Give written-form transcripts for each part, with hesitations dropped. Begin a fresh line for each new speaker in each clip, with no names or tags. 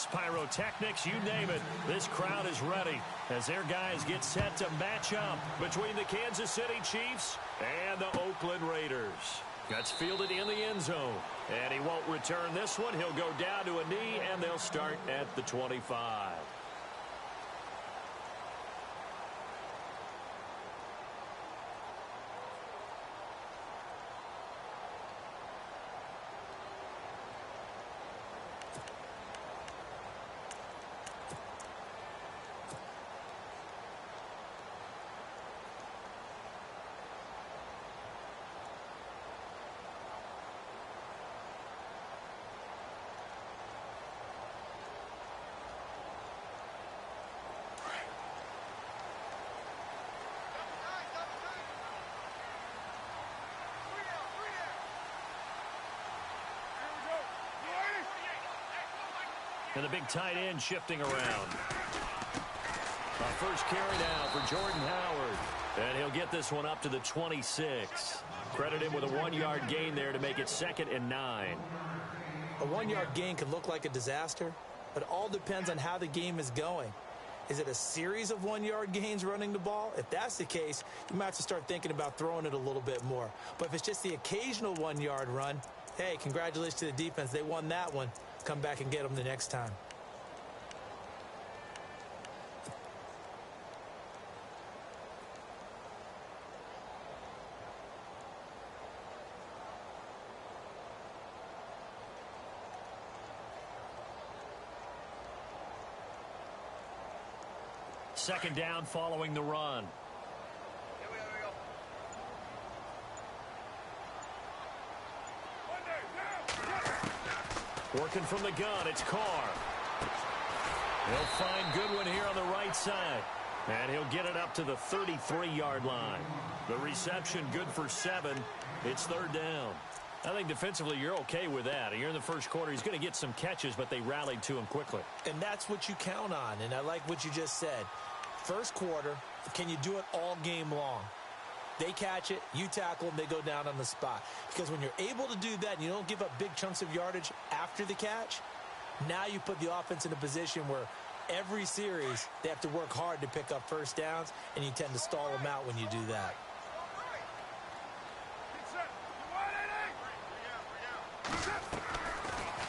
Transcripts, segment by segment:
fireworks, pyrotechnics, you name it. This crowd is ready as their guys get set to match up between the Kansas City Chiefs and the Oakland Raiders. That's fielded in the end zone, and he won't return this one. He'll go down to a knee, and they'll start at the 25. And the big tight end shifting around. A first carry now for Jordan Howard. And he'll get this one up to the 26. Credit him with a 1-yard gain there to make it 2nd and 9.
A 1-yard gain could look like a disaster, but it all depends on how the game is going. Is it a series of 1-yard gains running the ball? If that's the case, you might have to start thinking about throwing it a little bit more. But if it's just the occasional 1-yard run, hey, congratulations to the defense. They won that one. Come back and get them the next time.
Second down following the run. Working from the gun, it's Carr. He'll find Goodwin here on the right side. And he'll get it up to the 33-yard line. The reception good for 7. It's 3rd down. I think defensively you're okay with that. Here in the first quarter, he's going to get some catches, but they rallied to him quickly.
And that's what you count on, and I like what you just said. First quarter, can you do it all game long? They catch it, you tackle them, they go down on the spot. Because when you're able to do that and you don't give up big chunks of yardage after the catch, now you put the offense in a position where every series they have to work hard to pick up first downs, and you tend to stall them out when you do that.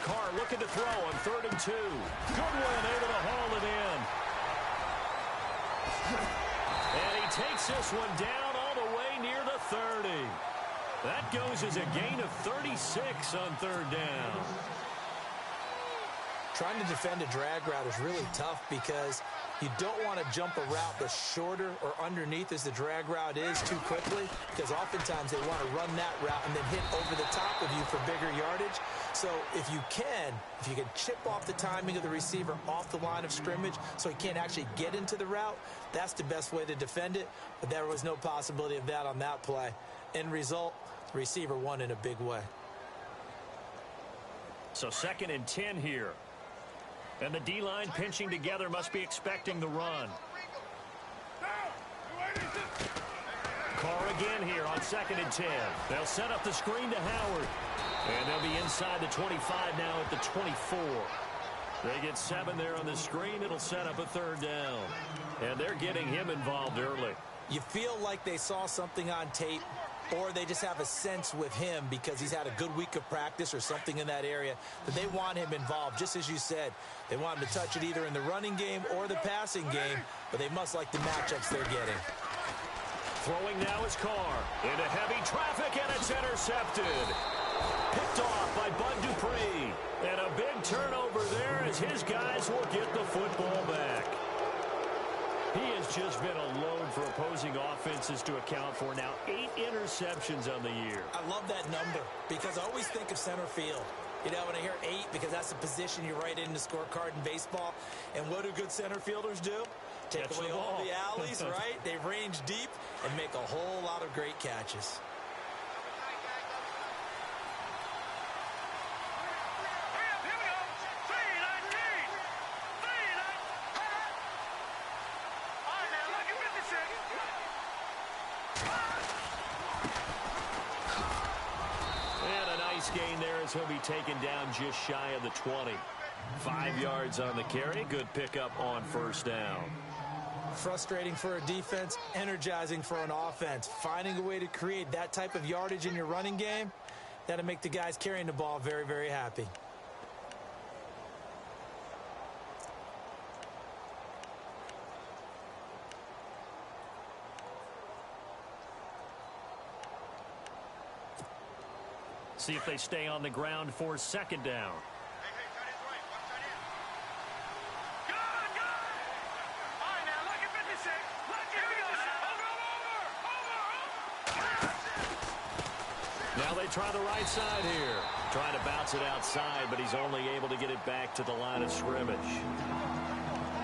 Carr looking to throw on 3rd and 2. Goodwin able to haul it in. And he takes this one down all the way near the 30. That goes as a gain of 36 on 3rd down.
Trying to defend a drag route is really tough because you don't want to jump a route that's shorter or underneath as the drag route is too quickly, because oftentimes they want to run that route and then hit over the top of you for bigger yardage. So if you can chip off the timing of the receiver off the line of scrimmage so he can't actually get into the route, that's the best way to defend it. But there was no possibility of that on that play. End result, the receiver won in a big way.
So 2nd and 10 here. And the D-line pinching together, must be expecting the run. Carr again here on 2nd and 10. They'll set up the screen to Howard. And they'll be inside the 25 now at the 24. They get 7 there on the screen. It'll set up a 3rd down. And they're getting him involved early.
You feel like they saw something on tape, or they just have a sense with him because he's had a good week of practice or something in that area that they want him involved. Just as you said, they want him to touch it either in the running game or the passing game, but they must like the matchups they're getting.
Throwing now is Carr into heavy traffic, and it's intercepted. Picked off by Bud Dupree. And a big turnover there as his guys will get the football back. He has just been a load for opposing offenses to account for. Now 8 interceptions on the year.
I love that number because I always think of center field. You know, when I hear 8, because that's the position you write in the scorecard in baseball. And what do good center fielders do? Take away all the alleys, right? They range deep and make a whole lot of great catches.
Gain there as he'll be taken down just shy of the 20. 5 yards on the carry. Good pickup on first down.
Frustrating for a defense, energizing for an offense. Finding a way to create that type of yardage in your running game, that'll make the guys carrying the ball very, very happy.
See if they stay on the ground for second down. Now they try the right side here. Trying to bounce it outside, but he's only able to get it back to the line of scrimmage.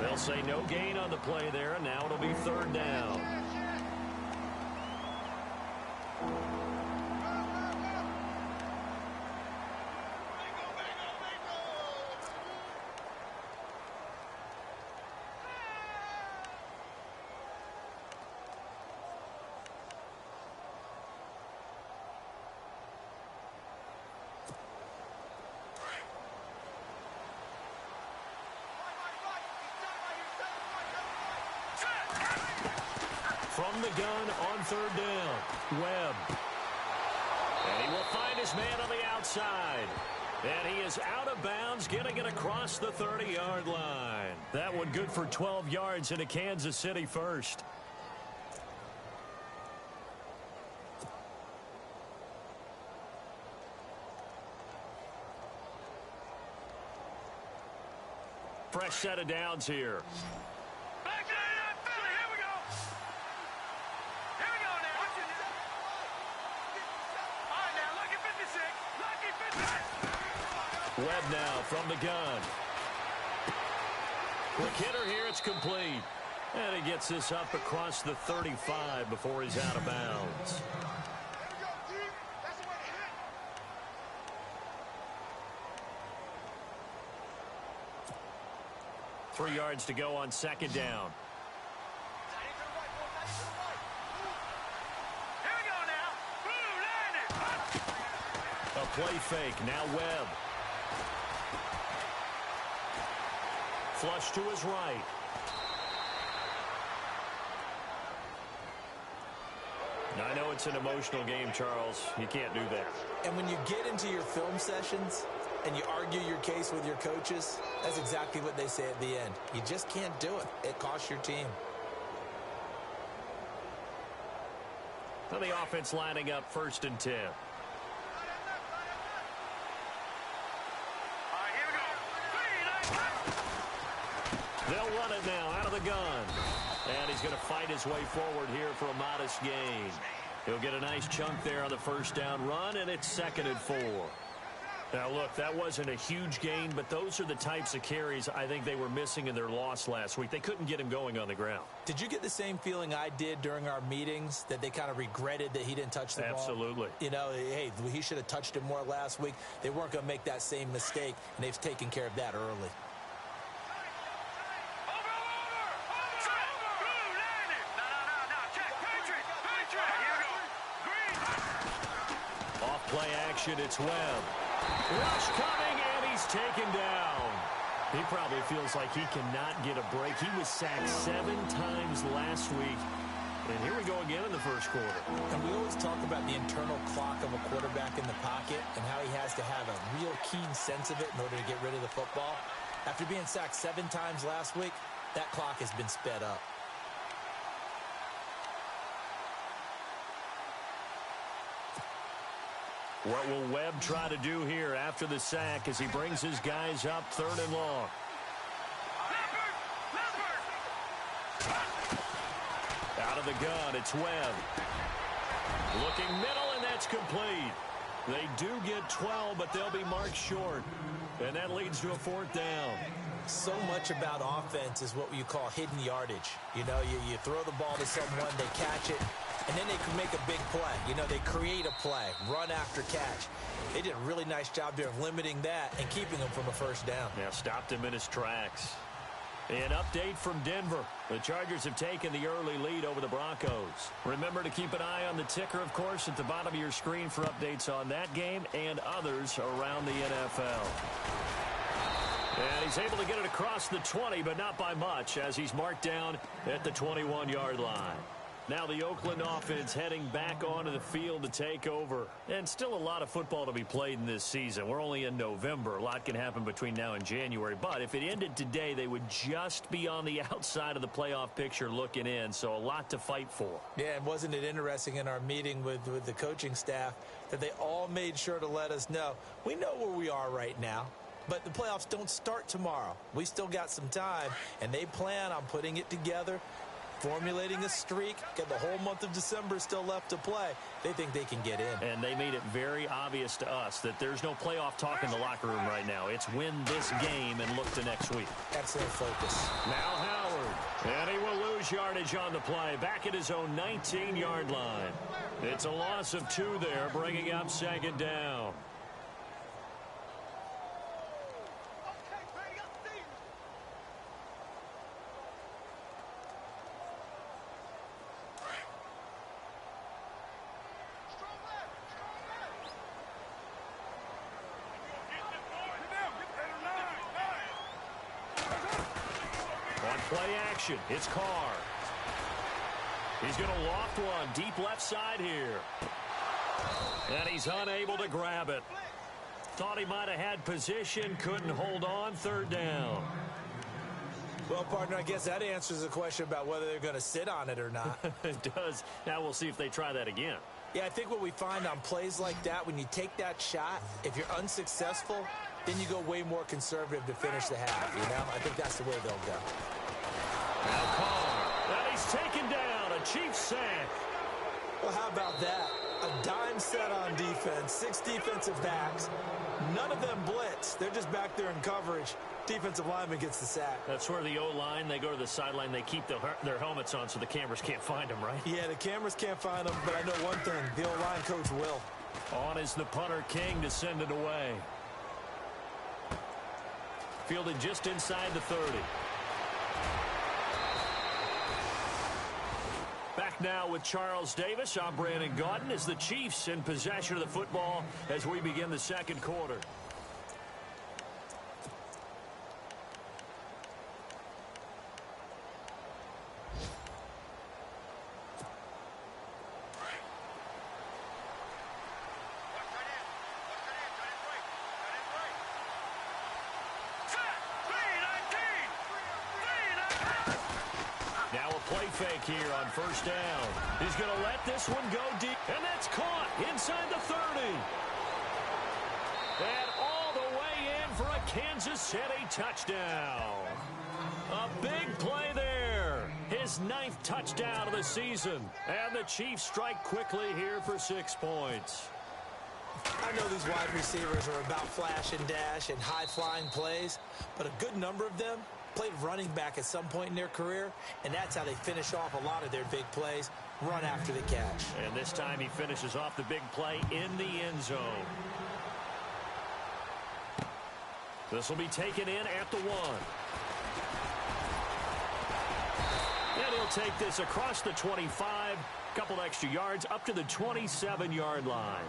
They'll say no gain on the play there, and now it'll be third down. From the gun on third down, Webb. And he will find his man on the outside. And he is out of bounds, getting it across the 30-yard line. That one good for 12 yards into Kansas City first. Fresh set of downs here. Webb now from the gun. Quick hitter here, it's complete. And he gets this up across the 35 before he's out of bounds. Three yards to go on second down. A play fake, now Webb. Flush to his right. Now, I know it's an emotional game, Charles. You can't do that.
And when you get into your film sessions and you argue your case with your coaches, that's exactly what they say at the end. You just can't do it. It costs your team.
So the offense lining up 1st and 10. They'll run it now out of the gun. And he's going to fight his way forward here for a modest gain. He'll get a nice chunk there on the first down run, and it's 2nd and 4. Now, look, that wasn't a huge gain, but those are the types of carries I think they were missing in their loss last week. They couldn't get him going on the ground.
Did you get the same feeling I did during our meetings, that they kind of regretted that he didn't touch the ball?
Absolutely.
You know, hey, he should have touched it more last week. They weren't going to make that same mistake, and they've taken care of that early.
Play action, it's Webb. Rush coming, and he's taken down. He probably feels like he cannot get a break. He was sacked 7 times last week. And here we go again in the first quarter.
And we always talk about the internal clock of a quarterback in the pocket and how he has to have a real keen sense of it in order to get rid of the football. After being sacked 7 times last week, that clock has been sped up.
What will Webb try to do here after the sack as he brings his guys up 3rd and long? Out of the gun, it's Webb. Looking middle, and that's complete. They do get 12, but they'll be marked short. And that leads to a 4th down.
So much about offense is what you call hidden yardage. You know, you throw the ball to someone, they catch it, and then they can make a big play. You know, they create a play, run after catch. They did a really nice job there of limiting that and keeping him from a first down.
Yeah, stopped him in his tracks. An update from Denver. The Chargers have taken the early lead over the Broncos. Remember to keep an eye on the ticker, of course, at the bottom of your screen for updates on that game and others around the NFL. And he's able to get it across the 20, but not by much, as he's marked down at the 21-yard line. Now the Oakland offense heading back onto the field to take over. And still a lot of football to be played in this season. We're only in November. A lot can happen between now and January. But if it ended today, they would just be on the outside of the playoff picture looking in. So a lot to fight for.
Yeah, and wasn't it interesting in our meeting with the coaching staff that they all made sure to let us know, we know where we are right now. But the playoffs don't start tomorrow. We still got some time, and they plan on putting it together, formulating a streak, got the whole month of December still left to play. They think they can get in.
And they made it very obvious to us that there's no playoff talk in the locker room right now. It's win this game and look to next week.
Excellent focus.
Now Howard. And he will lose yardage on the play. Back at his own 19-yard line. It's a loss of 2 there, bringing up second down. Play action. It's Carr. He's going to loft one deep left side here. And he's unable to grab it. Thought he might have had position. Couldn't hold on. Third down.
Well, partner, I guess that answers the question about whether they're going to sit on it or not.
It does. Now we'll see if they try that again.
Yeah, I think what we find on plays like that, when you take that shot, if you're unsuccessful, then you go way more conservative to finish the half, you know? I think that's the way they'll go.
Now Carr. And he's taken down. A Chiefs sack.
Well, how about that? A dime set on defense. 6 defensive backs. None of them blitz. They're just back there in coverage. Defensive lineman gets the sack.
That's where the O-line, they go to the sideline, they keep their helmets on so the cameras can't find them, right?
Yeah, the cameras can't find them, but I know one thing. The O-line coach will.
On is the punter, King, to send it away. Fielded just inside the 30. Back now with Charles Davis. I'm Brandon Gaudin as the Chiefs in possession of the football as we begin the second quarter. Play fake here on first down. He's going to let this one go deep. And that's caught inside the 30. And all the way in for a Kansas City touchdown. A big play there. His 9th touchdown of the season. And the Chiefs strike quickly here for 6 points.
I know these wide receivers are about flash and dash and high-flying plays, but a good number of them played running back at some point in their career, and that's how they finish off a lot of their big plays, run after the catch.
And this time he finishes off the big play in the end zone. This will be taken in at the 1. And he'll take this across the 25, couple extra yards up to the 27-yard line.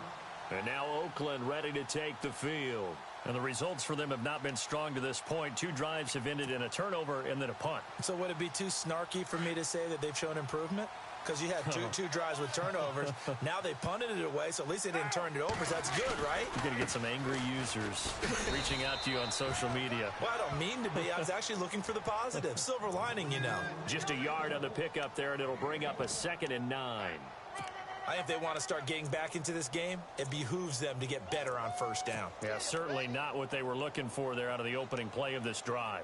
And now Oakland ready to take the field. And the results for them have not been strong to this point. 2 drives have ended in a turnover and then a punt.
So would it be too snarky for me to say that they've shown improvement? Because you had two drives with turnovers. Now they punted it away, so at least they didn't turn it over. So that's good, right?
You're going to get some angry users reaching out to you on social media.
Well, I don't mean to be. I was actually looking for the positive. Silver lining, you know.
Just a yard on the pickup there, and it'll bring up a 2nd and 9.
I think if they want to start getting back into this game, it behooves them to get better on first down.
Yeah, certainly not what they were looking for there out of the opening play of this drive.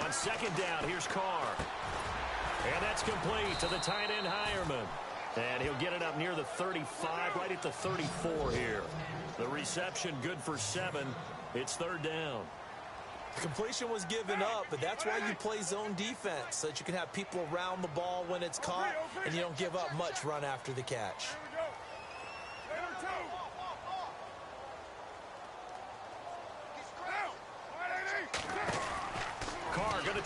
On second down, here's Carr. And that's complete to the tight end, Hireman. And he'll get it up near the 35, right at the 34 here. The reception good for 7. It's 3rd down.
The completion was given up, but that's why you play zone defense, so that you can have people around the ball when it's caught, and you don't give up much run after the catch.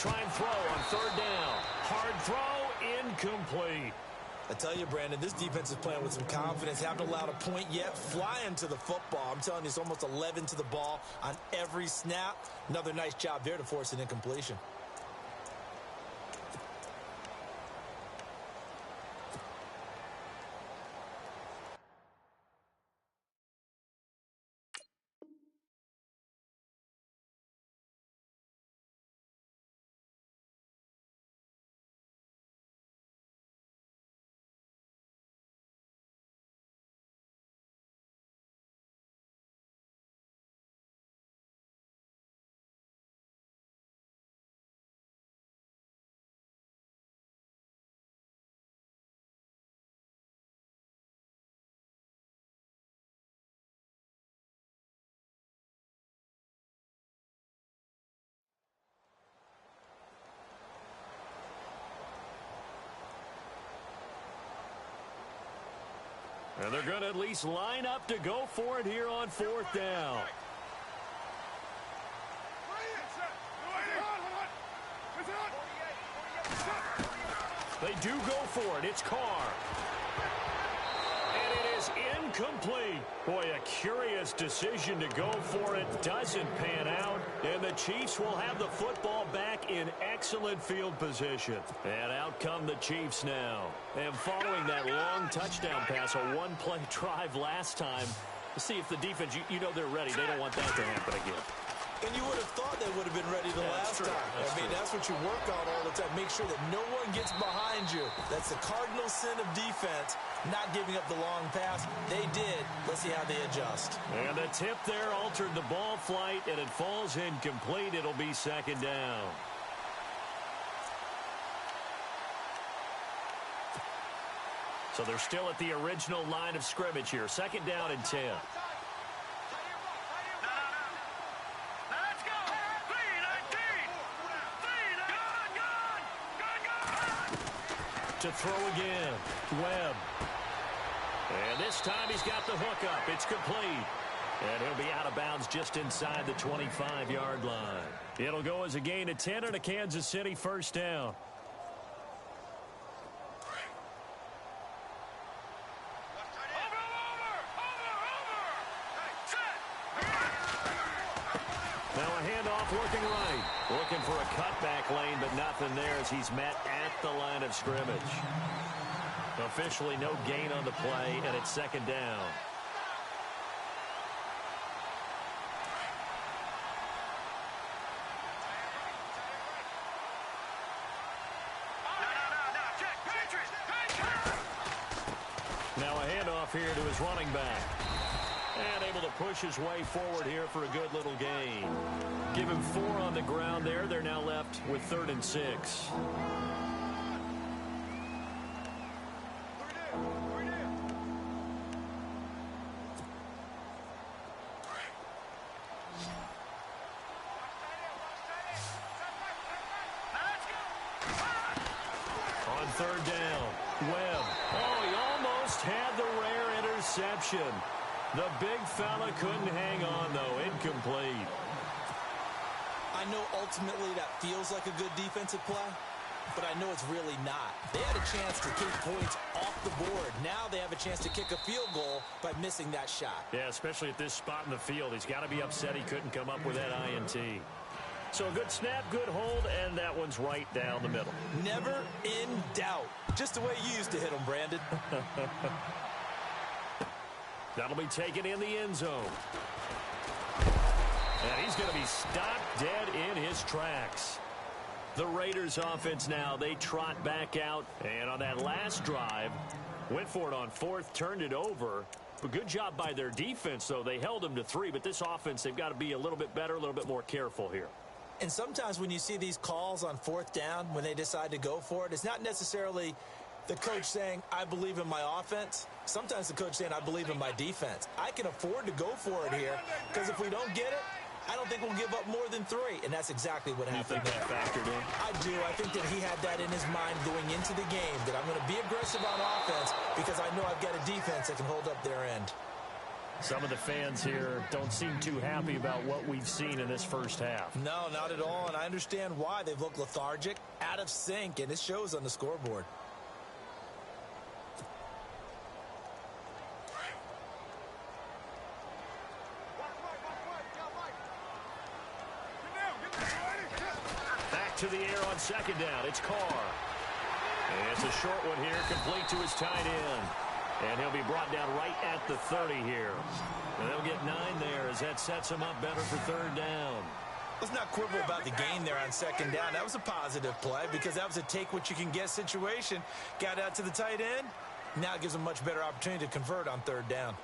try and throw on third down. Hard throw, incomplete.
I tell you, Brandon, this defense is playing with some confidence. Haven't allowed a point yet. Flying to the football. I'm telling you, it's almost 11 to the ball on every snap. Another nice job there to force an incompletion.
And they're going to at least line up to go for it here on fourth down. They do go for it. It's Carr. And it is incomplete. Boy, a curious decision to go for it. Doesn't pan out. And the Chiefs will have the football back in excellent field position. And out come the Chiefs now. And following that long touchdown pass, a one-play drive last time, to see if the defense, you know they're ready. They don't want that to happen again.
And you would have thought they would have been ready the last time. That's what you work on all the time. Make sure that no one gets behind you. That's the cardinal sin of defense, not giving up the long pass. They did. Let's see how they adjust.
And the tip there altered the ball flight, and it falls incomplete. It'll be second down. So they're still at the original line of scrimmage here. Second down and 10. To throw again, Webb. And this time he's got the hook up. It's complete. And he'll be out of bounds just inside the 25-yard line. It'll go as a gain of 10 and a Kansas City first down. Now a handoff working right. Looking for a cutback lane, but nothing there as he's met at the line of scrimmage. Officially no gain on the play, and it's second down. Now a handoff here to his running back. And able to push his way forward here for a good little gain. Give him 4 on the ground there. They're now left with 3rd and 6. On 3rd down, Webb. Oh, he almost had the rare interception. The big fella couldn't hang on, though. Incomplete.
I know ultimately that feels like a good defensive play, but I know it's really not. They had a chance to kick points off the board. Now they have a chance to kick a field goal by missing that shot.
Yeah, especially at this spot in the field. He's got to be upset he couldn't come up with that INT. So a good snap, good hold, and that one's right down the middle.
Never in doubt. Just the way you used to hit them, Brandon.
That'll be taken in the end zone. And he's going to be stopped dead in his tracks. The Raiders offense now, they trot back out. And on that last drive, went for it on 4th, turned it over. But good job by their defense, though. They held them to 3. But this offense, they've got to be a little bit better, a little bit more careful here.
And sometimes when you see these calls on 4th down, when they decide to go for it, it's not necessarily the coach saying, I believe in my offense. Sometimes the coach saying, I believe in my defense. I can afford to go for it here because if we don't get it, I don't think we'll give up more than 3. And that's exactly what happened.
You think that factored in?
I do. I think that he had that in his mind going into the game, that I'm going to be aggressive on offense because I know I've got a defense that can hold up their end.
Some of the fans here don't seem too happy about what we've seen in this first half.
No, not at all, and I understand why. They've looked lethargic, out of sync, and it shows on the scoreboard.
Back to the air on second down. It's Carr. And it's a short one here, complete to his tight end. And he'll be brought down right at the 30 here. And they'll get 9 there as that sets him up better for third down.
Let's not quibble about the gain there on second down. That was a positive play because that was a take-what-you-can-get situation. Got out to the tight end. Now it gives him a much better opportunity to convert on third down.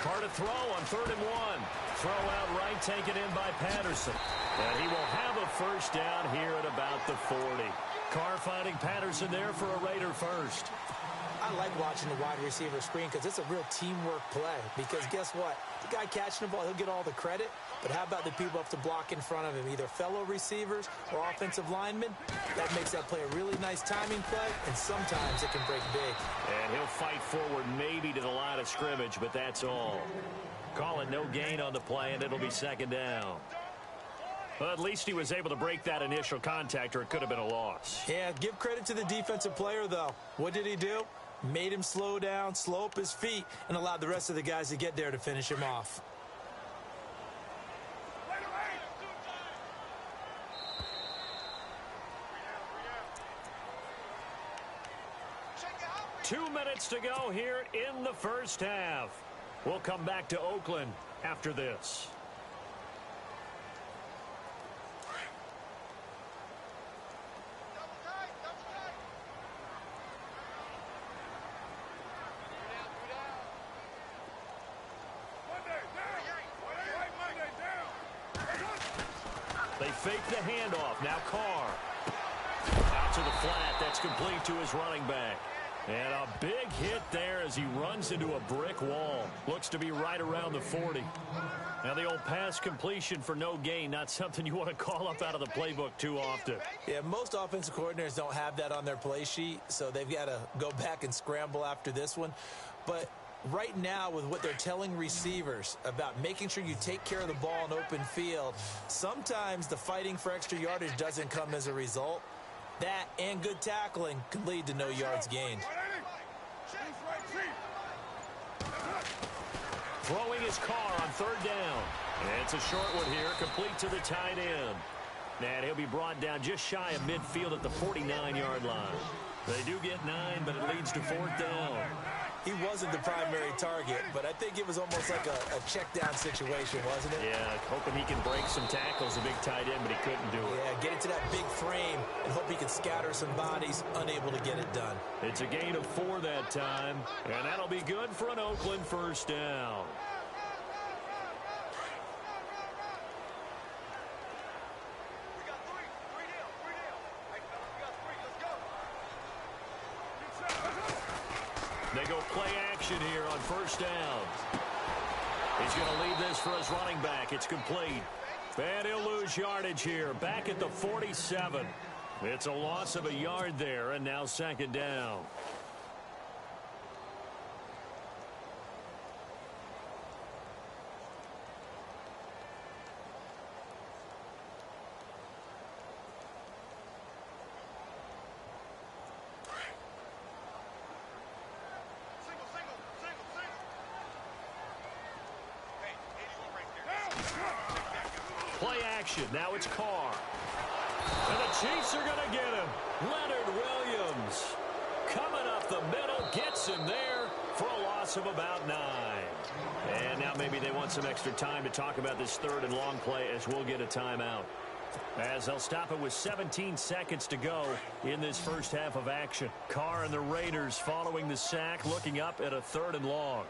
Carr to throw on 3rd and 1. Throw out right, taken in by Patterson. And he will have a first down here at about the 40. Carr finding Patterson there for a Raider first.
I like watching the wide receiver screen because it's a real teamwork play. Because guess what? The guy catching the ball, he'll get all the credit. But how about the people up to block in front of him, either fellow receivers or offensive linemen? That makes that play a really nice timing play, and sometimes it can break big.
And he'll fight forward maybe to the line of scrimmage, but that's all. Call it no gain on the play, and it'll be second down. Well, at least he was able to break that initial contact, or it could have been a loss.
Yeah, give credit to the defensive player, though. What did he do? Made him slow down, slow up his feet, and allowed the rest of the guys to get there to finish him off.
2 minutes to go here in the first half. We'll come back to Oakland after this. They fake the handoff. Now Carr. Out to the flat. That's complete to his running back. And a big hit there as he runs into a brick wall. Looks to be right around the 40. Now the old pass completion for no gain, not something you want to call up out of the playbook too often.
Yeah, most offensive coordinators don't have that on their play sheet, so they've got to go back and scramble after this one. But right now, with what they're telling receivers about making sure you take care of the ball in open field, sometimes the fighting for extra yardage doesn't come as a result. That and good tackling can lead to no yards gained.
Throwing his Carr on third down. And it's a short one here, complete to the tight end. And he'll be brought down just shy of midfield at the 49-yard line. They do get 9, but it leads to fourth down.
He wasn't the primary target, but I think it was almost like a check-down situation, wasn't it?
Yeah, hoping he can break some tackles, a big tight end, but he couldn't do it.
Yeah, get into that big frame and hope he can scatter some bodies, unable to get it done.
It's a gain of 4 that time, and that'll be good for an Oakland first down. They go play action here on first down. He's going to lead this for his running back. It's complete. And he'll lose yardage here. Back at the 47. It's a loss of a yard there, and now second down. Play action. Now it's Carr. And the Chiefs are going to get him. Leonard Williams coming up the middle. Gets him there for a loss of about 9. And now maybe they want some extra time to talk about this third and long play as we'll get a timeout. As they'll stop it with 17 seconds to go in this first half of action. Carr and the Raiders following the sack, looking up at a third and long.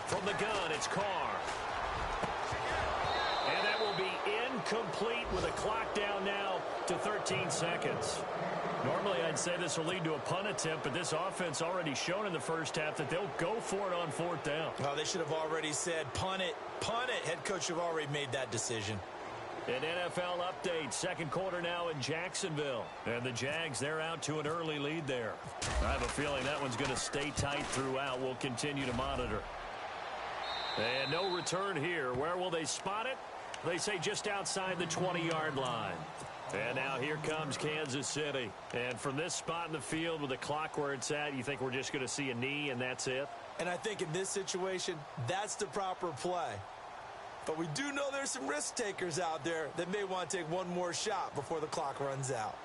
From the gun, it's Carr. And that will be incomplete with a clock down now to 13 seconds. Normally, I'd say this will lead to a punt attempt, but this offense already shown in the first half that they'll go for it on fourth down.
Oh, they should have already said, punt it, punt it. Head coach should have already made that decision.
An NFL update, second quarter now in Jacksonville. And the Jags, they're out to an early lead there. I have a feeling that one's going to stay tight throughout. We'll continue to monitor. And no return here. Where will they spot it? They say just outside the 20-yard line. And now here comes Kansas City. And from this spot in the field with the clock where it's at, you think we're just going to see a knee and that's it?
And I think in this situation, that's the proper play. But we do know there's some risk takers out there that may want to take one more shot before the clock runs out.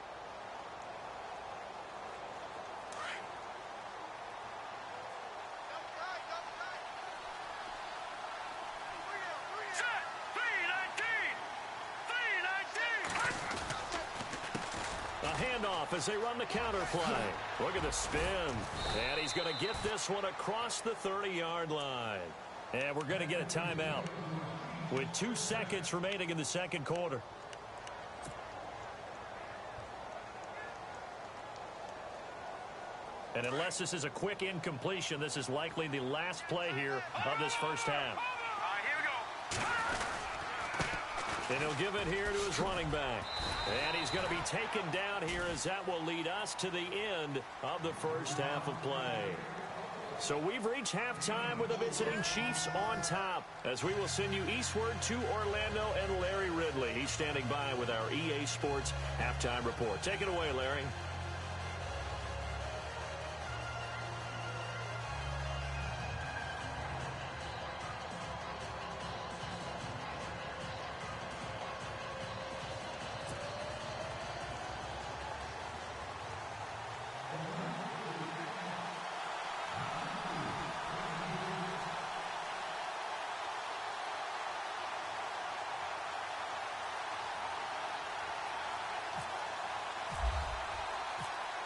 Handoff as they run the counter play. Look at the spin. And he's going to get this one across the 30-yard line. And we're going to get a timeout with 2 seconds remaining in the second quarter. And unless this is a quick incompletion, this is likely the last play here of this first half. And he'll give it here to his running back. And he's going to be taken down here as that will lead us to the end of the first half of play. So we've reached halftime with the visiting Chiefs on top as we will send you eastward to Orlando and Larry Ridley. He's standing by with our EA Sports halftime report. Take it away, Larry.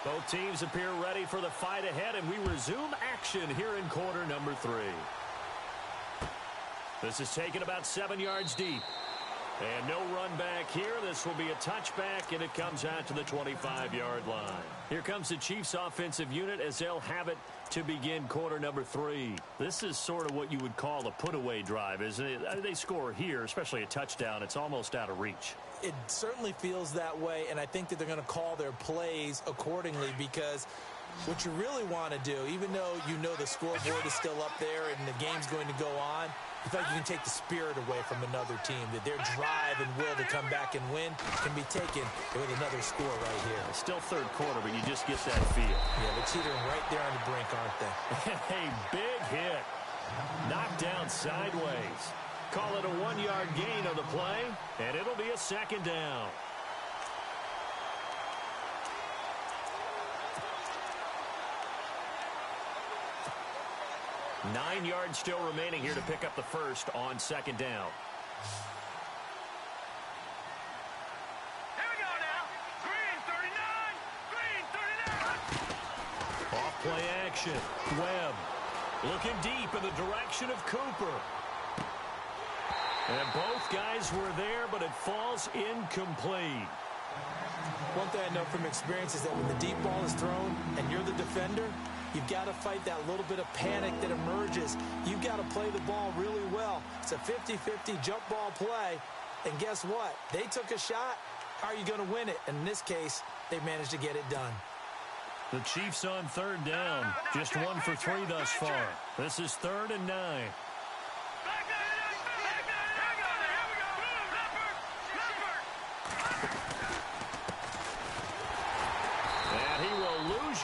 Both teams appear ready for the fight ahead, and we resume action here in quarter number 3. This is taken about 7 yards deep. And no run back here. This will be a touchback, and it comes out to the 25-yard line. Here comes the Chiefs offensive unit as they'll have it to begin quarter number 3. This is sort of what you would call a put-away drive, isn't it? They score here, especially a touchdown. It's almost out of reach.
It certainly feels that way, and I think that they're going to call their plays accordingly because what you really want to do, even though you know the scoreboard is still up there and the game's going to go on, you feel like you can take the spirit away from another team, that their drive and will to come back and win can be taken with another score right here.
It's still third quarter, but you just get that feel.
Yeah, they're teetering right there on the brink, aren't they?
A big hit. Knocked down sideways. Call it a 1-yard gain on the play, and it'll be a second down. Nine yards still remaining here to pick up the first on second down.
Here we go now. Green 39. Green 39.
Off play action. Webb looking deep in the direction of Cooper. And both guys were there, but it falls incomplete.
One thing I know from experience is that when the deep ball is thrown and you're the defender, you've got to fight that little bit of panic that emerges. You've got to play the ball really well. It's a 50-50 jump ball play. And guess what? They took a shot. How are you going to win it? And in this case, they managed to get it done.
The Chiefs on third down. Just 1 for 3 thus far. This is 3rd and 9.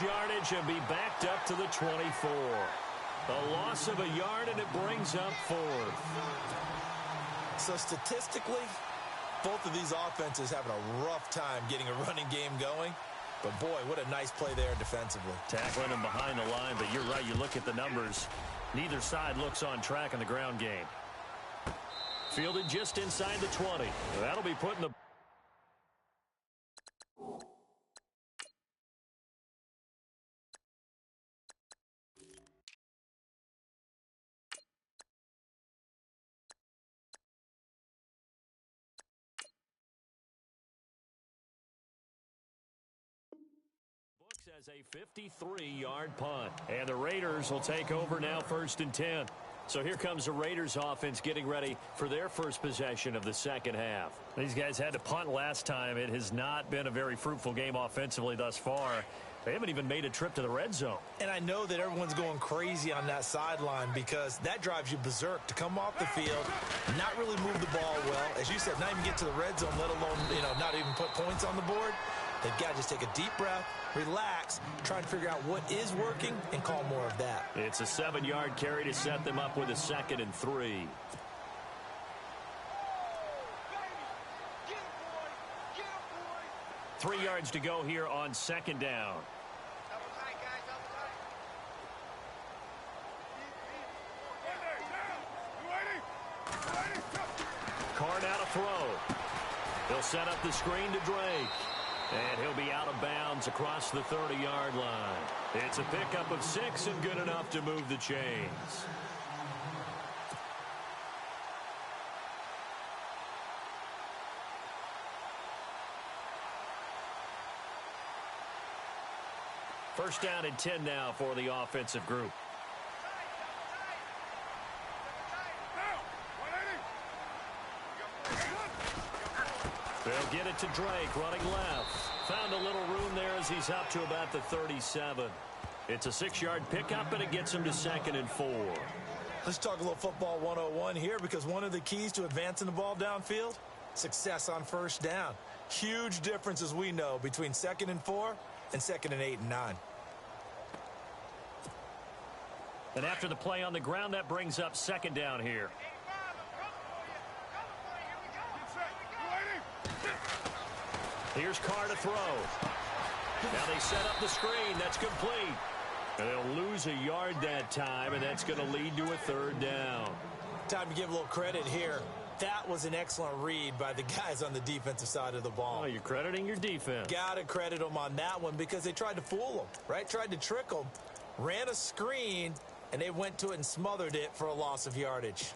Yardage and be backed up to the 24. A loss of a yard, and it brings up 4th.
So statistically, both of these offenses having a rough time getting a running game going. But boy, what a nice play there defensively.
Tackling him behind the line, but you're right. You look at the numbers. Neither side looks on track in the ground game. Fielded just inside the 20. That'll be put in the has a 53-yard punt. And the Raiders will take over now, 1st and 10. So here comes the Raiders offense getting ready for their first possession of the second half. These guys had to punt last time. It has not been a very fruitful game offensively thus far. They haven't even made a trip to the red zone.
And I know that everyone's going crazy on that sideline because that drives you berserk to come off the field, not really move the ball well. As you said, not even get to the red zone, let alone, not even put points on the board. They've got to just take a deep breath, relax, try to figure out what is working, and call more of that.
It's a 7-yard carry to set them up with a 2nd and 3. Get 3 yards to go here on 2nd down. Carr now to throw. He'll set up the screen to Drake. And he'll be out of bounds across the 30-yard line. It's a pickup of 6 and good enough to move the chains. First down and 10 now for the offensive group. They'll get it to Drake, running left. Found a little room there as he's up to about the 37. It's a 6-yard pickup, and it gets him to 2nd and 4.
Let's talk a little football 101 here, because one of the keys to advancing the ball downfield, success on first down. Huge difference, as we know, between 2nd and 4 and 2nd and 8 and 9.
And after the play on the ground, that brings up 2nd down here. Here's Carr to throw. Now they set up the screen. That's complete. And they'll lose a yard that time, and that's going to lead to a 3rd down.
Time to give a little credit here. That was an excellent read by the guys on the defensive side of the ball.
Oh, you're crediting your defense.
Got to credit them on that one because they tried to fool them, right? Tried to trick them, ran a screen, and they went to it and smothered it for a loss of yardage.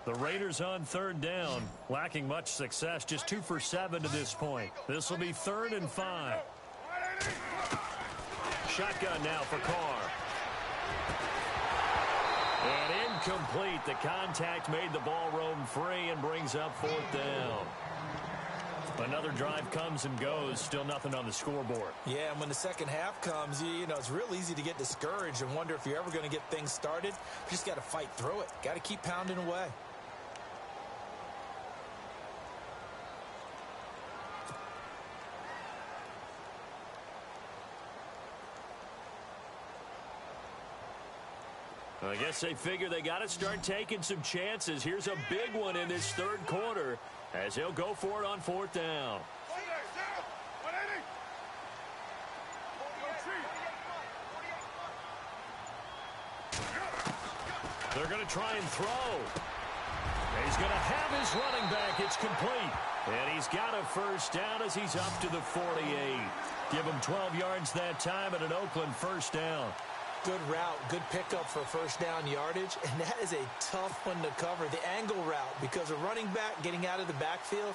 The Raiders on 3rd down, lacking much success, just 2 for 7 to this point. This will be 3rd and 5. Shotgun now for Carr. And incomplete. The contact made the ball roam free and brings up 4th down. Another drive comes and goes, still nothing on the scoreboard.
Yeah, and when the second half comes, it's real easy to get discouraged and wonder if you're ever going to get things started. You just got to fight through it. Got to keep pounding away.
I guess they figure they got to start taking some chances. Here's a big one in this 3rd quarter as he'll go for it on 4th down. They're going to try and throw. He's going to have his running back. It's complete. And he's got a 1st down as he's up to the 48. Give him 12 yards that time and an Oakland 1st down.
Good route, good pickup for 1st down yardage, and that is a tough one to cover, the angle route, because a running back getting out of the backfield,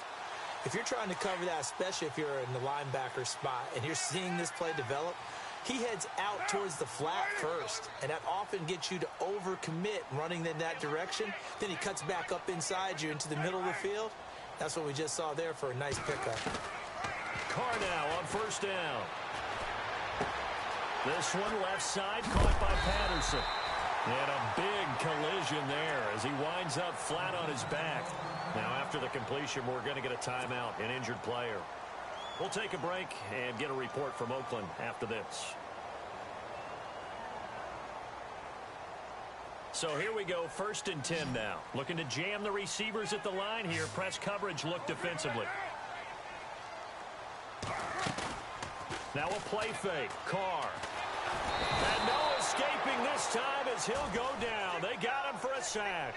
if you're trying to cover that, especially if you're in the linebacker spot and you're seeing this play develop, he heads out towards the flat first, and that often gets you to overcommit running in that direction. Then he cuts back up inside you into the middle of the field. That's what we just saw there for a nice pickup.
Carr now on 1st down. This one left side caught by Patterson. And a big collision there as he winds up flat on his back. Now after the completion, we're going to get a timeout, an injured player. We'll take a break and get a report from Oakland after this. So here we go, 1st and 10 now. Looking to jam the receivers at the line here. Press coverage look defensively. Now a play fake. Carr. And no escaping this time as he'll go down. They got him for a sack.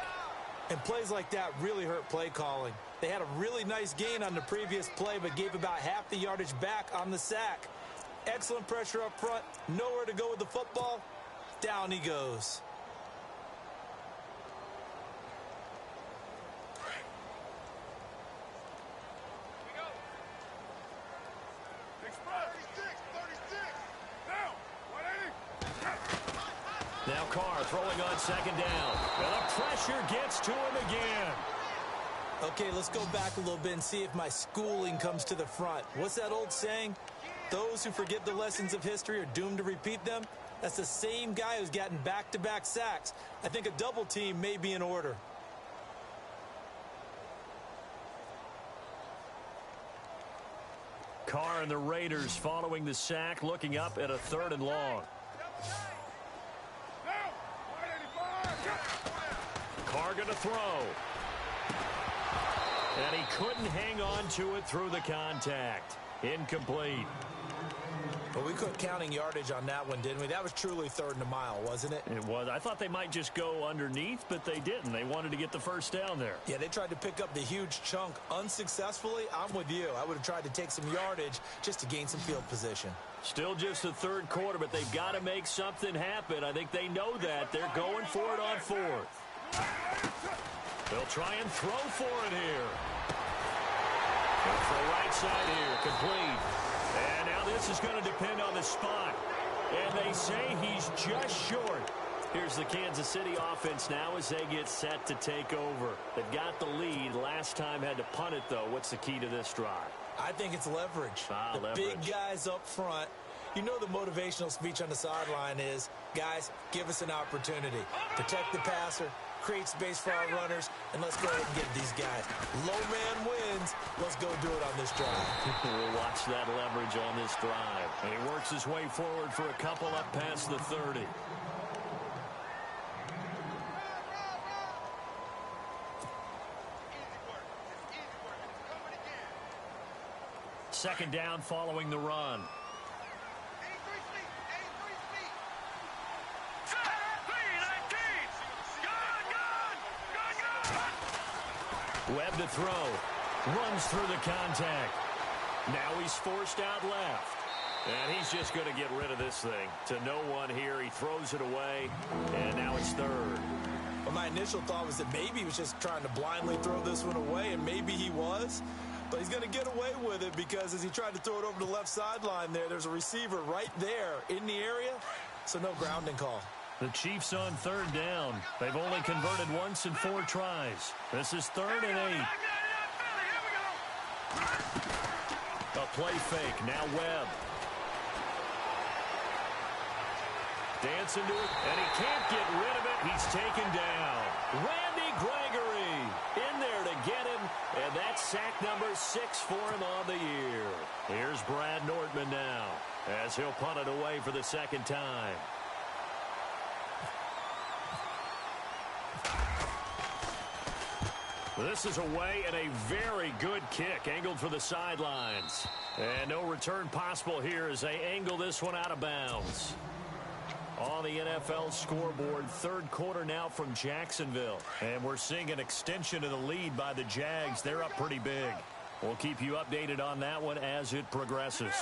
And plays like that really hurt play calling. They had a really nice gain on the previous play, but gave about half the yardage back on the sack. Excellent pressure up front. Nowhere to go with the football. Down he goes.
Now Carr throwing on second down. And the pressure gets to him again.
Okay, let's go back a little bit and see if my schooling comes to the front. What's that old saying? Those who forget the lessons of history are doomed to repeat them. That's the same guy who's gotten back-to-back sacks. I think a double team may be in order.
Carr and the Raiders following the sack, looking up at a 3rd and long. Carr going to throw. And he couldn't hang on to it through the contact. Incomplete.
But we quit counting yardage on that one, didn't we? That was truly 3rd and a mile, wasn't it?
It was. I thought they might just go underneath, but they didn't. They wanted to get the first down there.
Yeah, they tried to pick up the huge chunk unsuccessfully. I'm with you. I would have tried to take some yardage just to gain some field position.
Still just the 3rd quarter, but they've got to make something happen. I think they know that. They're going for it on 4th. They'll try and throw for it here. It's the right side here, complete. And now this is going to depend on the spot. And they say he's just short. Here's the Kansas City offense now as they get set to take over. They've got the lead. Last time had to punt it, though. What's the key to this drive?
I think it's leverage. The
leverage.
Big guys up front. You know the motivational speech on the sideline is, guys, give us an opportunity. Protect the passer, create space for our runners, and let's go ahead and get these guys. Low man wins. Let's go do it on this drive.
We'll watch that leverage on this drive. And he works his way forward for a couple up past the 30. Second down following the run. Webb to throw. Runs through the contact. Now he's forced out left. And he's just going to get rid of this thing. To no one here. He throws it away. And now it's 3rd.
Well, my initial thought was that maybe he was just trying to blindly throw this one away, and maybe he was. But he's going to get away with it because as he tried to throw it over the left sideline there's a receiver right there in the area. So no grounding call.
The Chiefs on 3rd down. They've only converted once in 4 tries. This is 3rd and 8. A play fake. Now Webb. Dancing to it, and he can't get rid of it. He's taken down. Randy Gregory in there to get him, and that's sack number 6 for him on the year. Here's Brad Nordman now as he'll punt it away for the 2nd time. This is away and a very good kick angled for the sidelines. And no return possible here as they angle this one out of bounds. On the NFL scoreboard, 3rd quarter now from Jacksonville. And we're seeing an extension of the lead by the Jags. They're up pretty big. We'll keep you updated on that one as it progresses.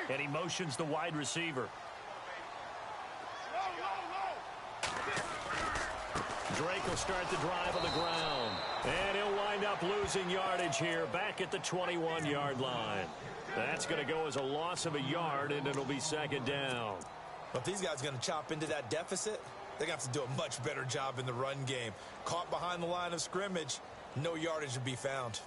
And he motions the wide receiver. Drake will start the drive on the ground. And he'll wind up losing yardage here back at the 21-yard line. That's going to go as a loss of a yard, and it'll be 2nd down.
But if these guys are going to chop into that deficit, they're going to have to do a much better job in the run game. Caught behind the line of scrimmage, no yardage to be found.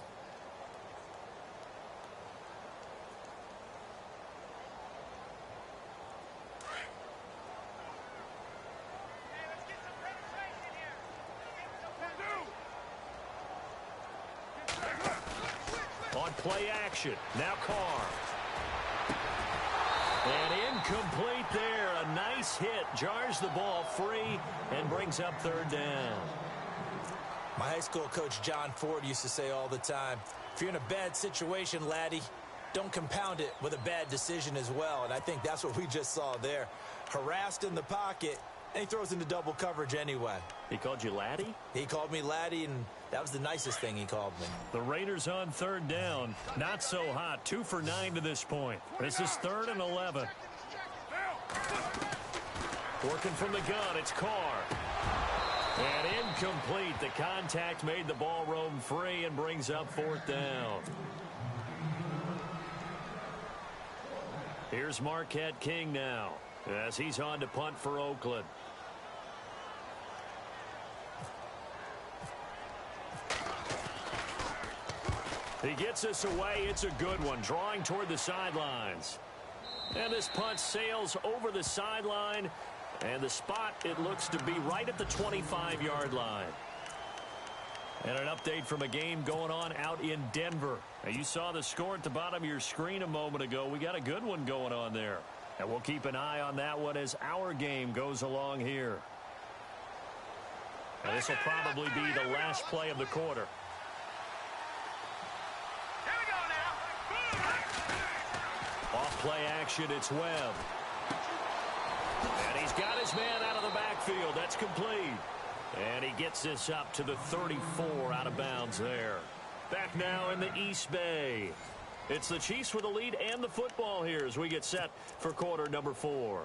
On play action, now Carr. And incomplete there. A nice hit. Jars the ball free and brings up 3rd down.
My high school coach John Ford used to say all the time, if you're in a bad situation, laddie, don't compound it with a bad decision as well. And I think that's what we just saw there. Harassed in the pocket, And he throws into double coverage anyway.
He called you Laddie?
He called me Laddie, and that was the nicest thing he called me.
The Raiders on third down. Not so hot. 2 for 9 to this point. This is 3rd and 11. Working from the gun, it's Carr. And incomplete. The contact made the ball roam free and brings up 4th down. Here's Marquette King now, as he's on to punt for Oakland. He gets us away. It's a good one, drawing toward the sidelines. And this punt sails over the sideline. And the spot, it looks to be right at the 25-yard line. And an update from a game going on out in Denver. Now, you saw the score at the bottom of your screen a moment ago. We got a good one going on there. And we'll keep an eye on that one as our game goes along here. And this will probably be the last play of the quarter. Off play action, it's Webb. And he's got his man out of the backfield. That's complete. And he gets this up to the 34 out of bounds there. Back now in the East Bay. It's the Chiefs with the lead and the football here as we get set for quarter number 4.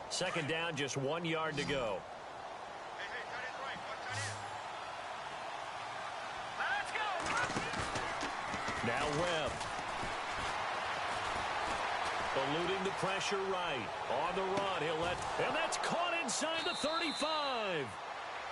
Second down, just 1 yard to go. Now Webb. Eluding the pressure right. On the run, he'll let, and that's caught inside the 35.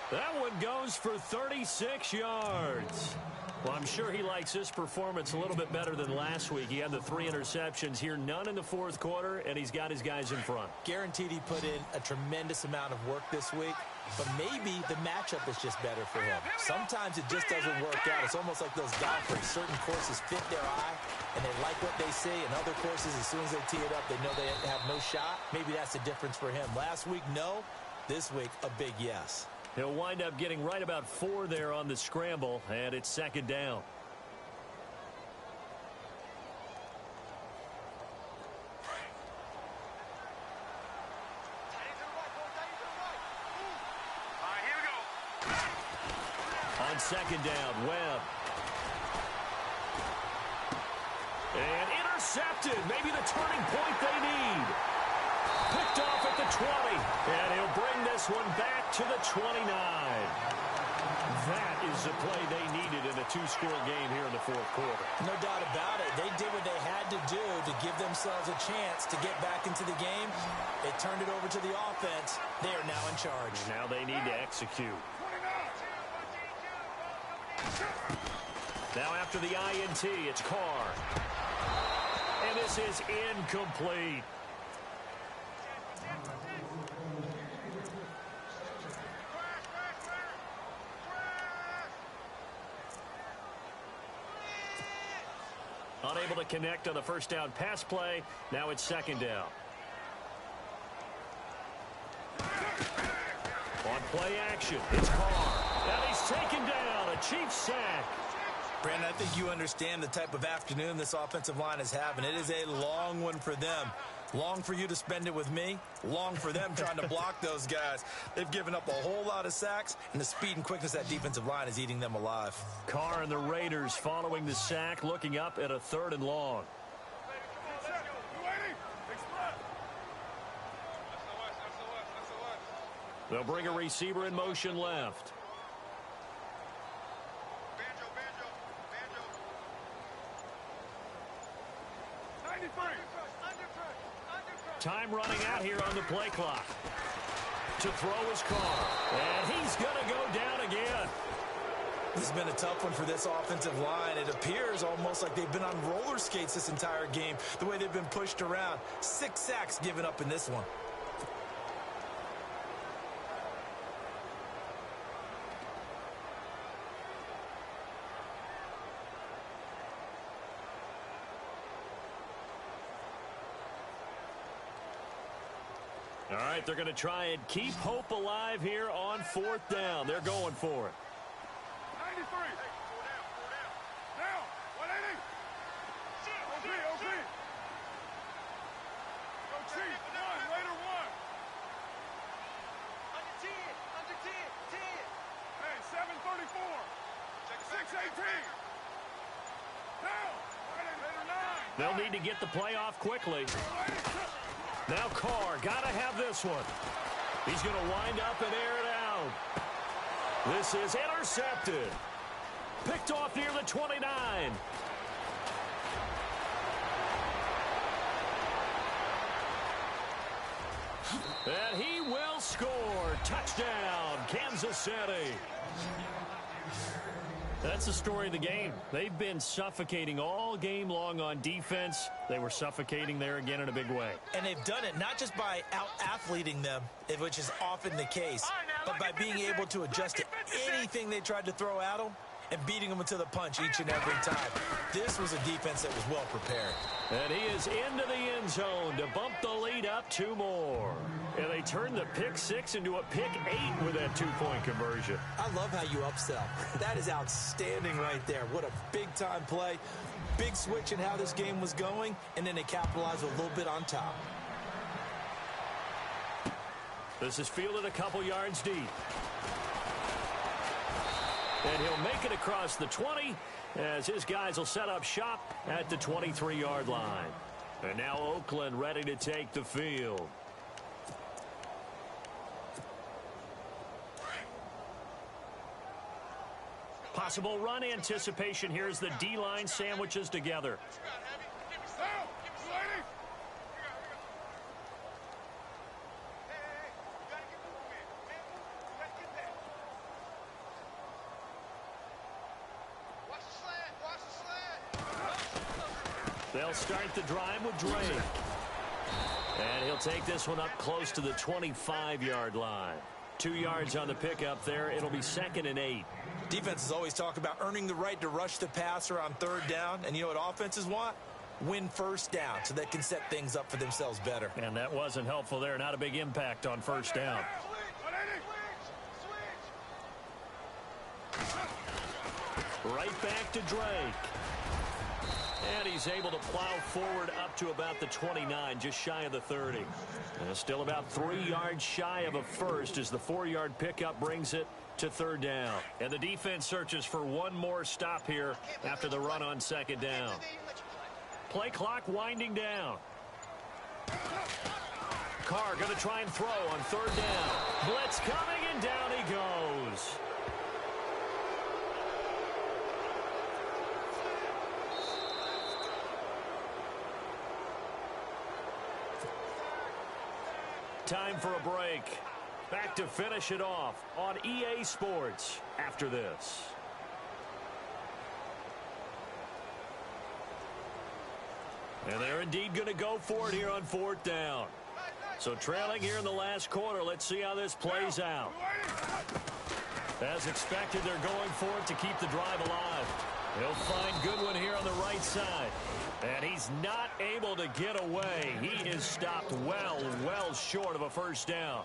That one goes for 36 yards. Well, I'm sure he likes this performance a little bit better than last week. He had the 3 interceptions here, none in the 4th quarter, and he's got his guys in front.
Guaranteed he put in a tremendous amount of work this week, but maybe the matchup is just better for him. Sometimes it just doesn't work out. It's almost like those golfers. Certain courses fit their eye, and they like what they see, and other courses, as soon as they tee it up, they know they have no shot. Maybe that's the difference for him. Last week, no. This week, a big yes.
He'll wind up getting right about 4 there on the scramble, and it's second down.
Here we go.
On second down, Webb. And intercepted. Maybe the turning point they need. Picked off at the 20. And he'll bring this one back to the 29. That is the play they needed in a 2-score game here in the 4th quarter.
No doubt about it. They did what they had to do to give themselves a chance to get back into the game. They turned it over to the offense. They are now in charge.
Now they need to execute. Now after the INT, it's Carr. And this is incomplete. Unable to connect on the first down pass play. Now it's second down. On play action, it's Carr. And he's taken down. A Chiefs sack.
Brandon, I think you understand the type of afternoon this offensive line is having. It is a long one for them. Long for you to spend it with me. Long for them trying to block those guys. They've given up a whole lot of sacks, and the speed and quickness of that defensive line is eating them alive.
Carr and the Raiders following the sack, looking up at a 3rd and long. They'll bring a receiver in motion left. Time running out here on the play clock. To throw his Carr. And he's going to go down again.
This has been a tough one for this offensive line. It appears almost like they've been on roller skates this entire game, the way they've been pushed around. 6 sacks given up in this one.
All right, they're going to try and keep hope alive here on 4th down. They're going for it.
93. Now, 180. OP. Go Chief. One. Later one. Under 10. Hey, 7:34. 6:18. Down. Later 9.
They'll need to get the play off quickly. Now Carr, got to have this one. He's going to wind up and air it out. This is intercepted. Picked off near the 29. And he will score. Touchdown, Kansas City. That's the story of the game. They've been suffocating all game long on defense. They were suffocating there again in a big way.
And they've done it not just by out-athleting them, which is often the case, but by being able to adjust to anything they tried to throw at them and beating them to the punch each and every time. This was a defense that was well prepared.
And he is into the end zone to bump the lead up 2 more. And they turned the pick 6 into a pick 8 with that 2-point conversion.
I love how you upsell. That is outstanding right there. What a big-time play. Big switch in how this game was going, and then they capitalized a little bit on top.
This is fielded a couple yards deep. And he'll make it across the 20 as his guys will set up shop at the 23-yard line. And now Oakland ready to take the field. Possible run anticipation here as the D-line sandwiches together. They'll start the drive with Drake. And he'll take this one up close to the 25-yard line. 2 yards on the pickup there. It'll be 2nd and 8.
Defenses always talk about earning the right to rush the passer on 3rd down. And you know what offenses want? Win 1st down so they can set things up for themselves better.
And that wasn't helpful there. Not a big impact on 1st down. Right back to Drake. And he's able to plow forward up to about the 29, just shy of the 30. And still about 3 yards shy of a first as the 4-yard pickup brings it to 3rd down. And the defense searches for one more stop here after the run on 2nd down. Play clock winding down. Carr going to try and throw on 3rd down. Blitz coming, and down he goes. Time for a break. Back to finish it off on EA Sports after this. And they're indeed going to go for it here on 4th down. So trailing here in the last quarter. Let's see how this plays out. As expected, they're going for it to keep the drive alive. He'll find Goodwin here on the right side. And he's not able to get away. He is stopped well short of a 1st down.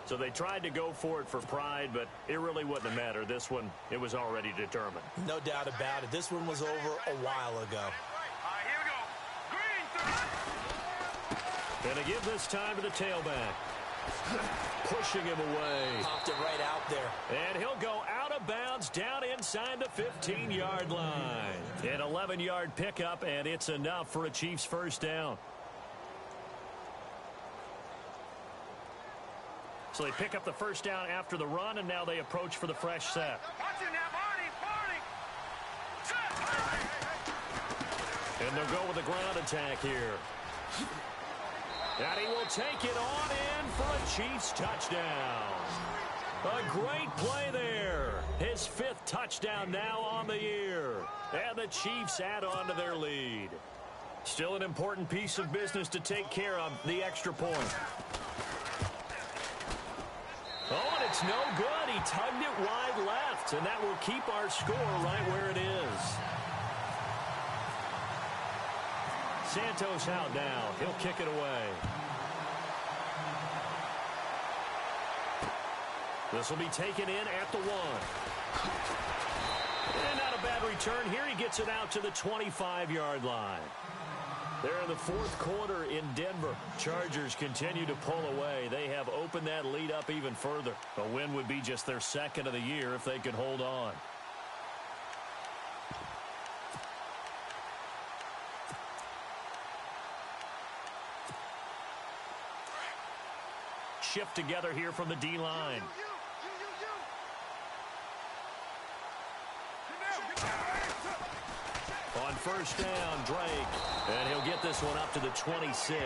So they tried to go for it for pride, but it really wouldn't have mattered. This one, it was already determined.
No doubt about it. This one was over a while ago.
Here we go. Green.
And to give this time to the tailback. Pushing him away.
Popped it right out there.
And he'll go out of bounds down inside the 15-yard line. An 11-yard pickup, and it's enough for a Chiefs 1st down. So they pick up the 1st down after the run, and now they approach for the fresh set.
Watch it now, Barney.
And they'll go with a ground attack here. And he will take it on in for a Chiefs touchdown. A great play there. His 5th touchdown now on the year. And the Chiefs add on to their lead. Still an important piece of business to take care of, the extra point. Oh, and it's no good. He tugged it wide left, and that will keep our score right where it is. Santos out now. He'll kick it away. This will be taken in at the 1. And not a bad return here. He gets it out to the 25-yard line. They're in the fourth quarter in Denver. Chargers continue to pull away. They have opened that lead up even further. A win would be just their second of the year if they could hold on. Shift together here from the D-line. On first down, Drake. And he'll get this one up to the 26.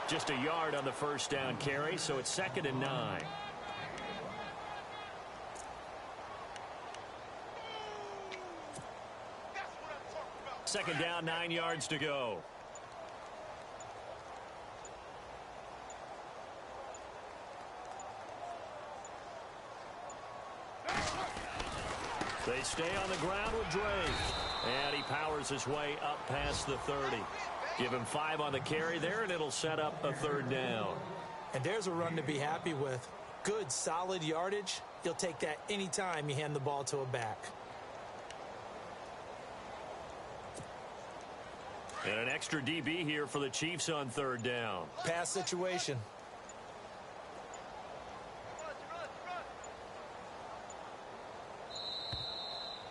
Just a yard on the first down carry, so it's 2nd and 9. Second down, 9 yards to go. They stay on the ground with Drake. And he powers his way up past the 30. Give him 5 on the carry there, and it'll set up a 3rd down.
And there's a run to be happy with. Good, solid yardage. You'll take that anytime you hand the ball to a back.
And an extra DB here for the Chiefs on 3rd down.
Pass situation.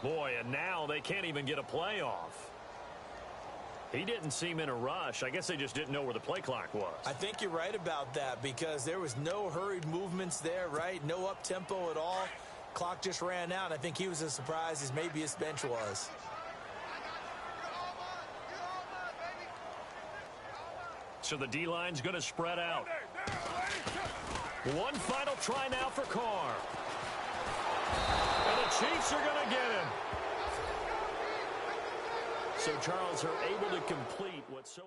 Boy, and now they can't even get a play off. He didn't seem in a rush. I guess they just didn't know where the play clock was.
I think you're right about that because there was no hurried movements there, right? No up-tempo at all. Clock just ran out. I think he was as surprised as maybe his bench was.
So the D-line's going to spread out. One final try now for Carr. And the Chiefs are going to get him. So Charles are able to complete what's so